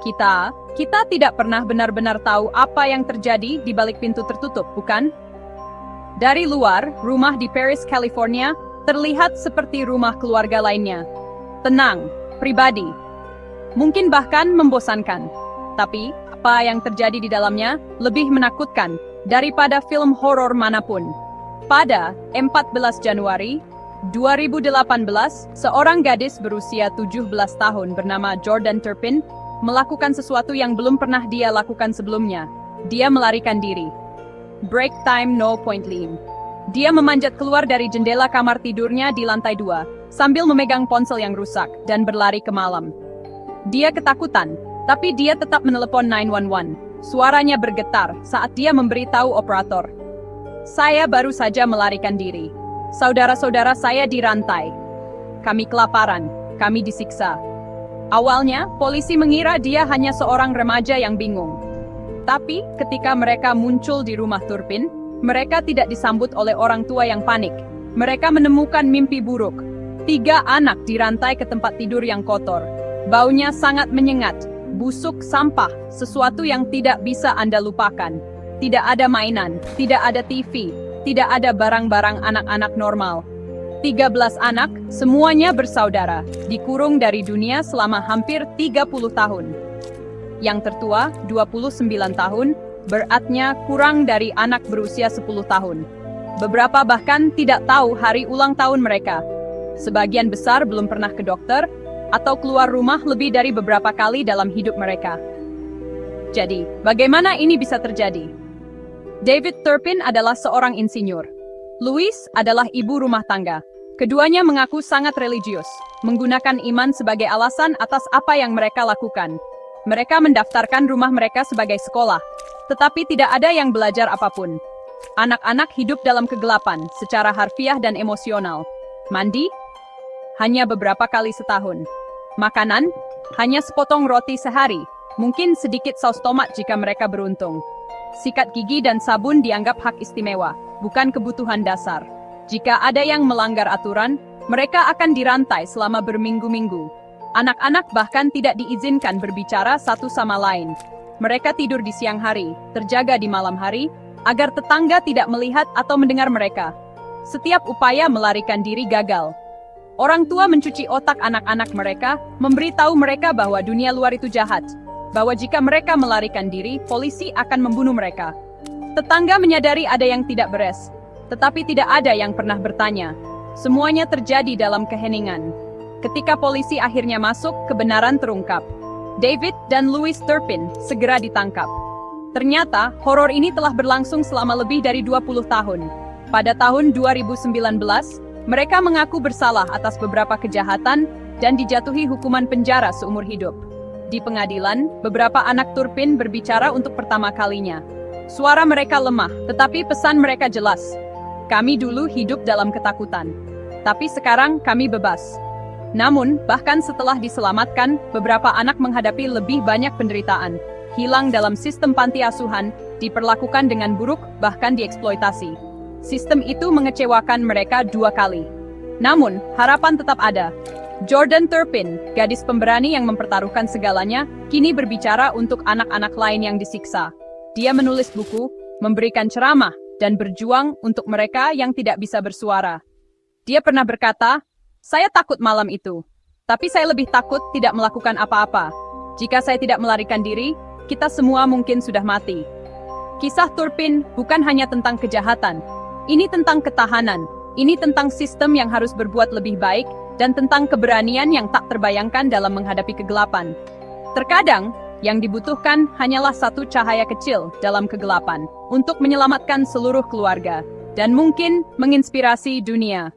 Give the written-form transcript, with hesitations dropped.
Kita tidak pernah benar-benar tahu apa yang terjadi di balik pintu tertutup, bukan? Dari luar, rumah di Paris, California, terlihat seperti rumah keluarga lainnya. Tenang, pribadi. Mungkin bahkan membosankan. Tapi, apa yang terjadi di dalamnya lebih menakutkan daripada film horor manapun. Pada 14 Januari 2018, seorang gadis berusia 17 tahun bernama Jordan Turpin melakukan sesuatu yang belum pernah dia lakukan sebelumnya. Dia melarikan diri. Break time no point leave. Dia memanjat keluar dari jendela kamar tidurnya di lantai 2, sambil memegang ponsel yang rusak dan berlari ke malam. Dia ketakutan, tapi dia tetap menelepon 911. Suaranya bergetar saat dia memberitahu operator. Saya baru saja melarikan diri. Saudara-saudara saya dirantai. Kami kelaparan, kami disiksa. Awalnya, polisi mengira dia hanya seorang remaja yang bingung. Tapi, ketika mereka muncul di rumah Turpin, mereka tidak disambut oleh orang tua yang panik. Mereka menemukan mimpi buruk. 3 anak dirantai ke tempat tidur yang kotor. Baunya sangat menyengat, busuk sampah, sesuatu yang tidak bisa Anda lupakan. Tidak ada mainan, tidak ada TV, tidak ada barang-barang anak-anak normal. 13 anak, semuanya bersaudara, dikurung dari dunia selama hampir 30 tahun. Yang tertua, 29 tahun, beratnya kurang dari anak berusia 10 tahun. Beberapa bahkan tidak tahu hari ulang tahun mereka. Sebagian besar belum pernah ke dokter, atau keluar rumah lebih dari beberapa kali dalam hidup mereka. Jadi, bagaimana ini bisa terjadi? David Turpin adalah seorang insinyur. Louise adalah ibu rumah tangga. Keduanya mengaku sangat religius, menggunakan iman sebagai alasan atas apa yang mereka lakukan. Mereka mendaftarkan rumah mereka sebagai sekolah, tetapi tidak ada yang belajar apapun. Anak-anak hidup dalam kegelapan secara harfiah dan emosional. Mandi? Hanya beberapa kali setahun. Makanan? Hanya sepotong roti sehari, mungkin sedikit saus tomat jika mereka beruntung. Sikat gigi dan sabun dianggap hak istimewa, bukan kebutuhan dasar. Jika ada yang melanggar aturan, mereka akan dirantai selama berminggu-minggu. Anak-anak bahkan tidak diizinkan berbicara satu sama lain. Mereka tidur di siang hari, terjaga di malam hari, agar tetangga tidak melihat atau mendengar mereka. Setiap upaya melarikan diri gagal. Orang tua mencuci otak anak-anak mereka, memberitahu mereka bahwa dunia luar itu jahat, bahwa jika mereka melarikan diri, polisi akan membunuh mereka. Tetangga menyadari ada yang tidak beres, tetapi tidak ada yang pernah bertanya. Semuanya terjadi dalam keheningan. Ketika polisi akhirnya masuk, kebenaran terungkap. David dan Louise Turpin segera ditangkap. Ternyata, horor ini telah berlangsung selama lebih dari 20 tahun. Pada tahun 2019, mereka mengaku bersalah atas beberapa kejahatan dan dijatuhi hukuman penjara seumur hidup. Di pengadilan, beberapa anak Turpin berbicara untuk pertama kalinya. Suara mereka lemah, tetapi pesan mereka jelas. Kami dulu hidup dalam ketakutan, tapi sekarang kami bebas. Namun, bahkan setelah diselamatkan, beberapa anak menghadapi lebih banyak penderitaan. Hilang dalam sistem panti asuhan, diperlakukan dengan buruk, bahkan dieksploitasi. Sistem itu mengecewakan mereka 2 kali. Namun, harapan tetap ada. Jordan Turpin, gadis pemberani yang mempertaruhkan segalanya, kini berbicara untuk anak-anak lain yang disiksa. Dia menulis buku, memberikan ceramah, dan berjuang untuk mereka yang tidak bisa bersuara. Dia pernah berkata, "Saya takut malam itu, tapi saya lebih takut tidak melakukan apa-apa. Jika saya tidak melarikan diri, kita semua mungkin sudah mati." Kisah Turpin bukan hanya tentang kejahatan. Ini tentang ketahanan. Ini tentang sistem yang harus berbuat lebih baik, dan tentang keberanian yang tak terbayangkan dalam menghadapi kegelapan. Terkadang, yang dibutuhkan hanyalah satu cahaya kecil dalam kegelapan untuk menyelamatkan seluruh keluarga, dan mungkin menginspirasi dunia.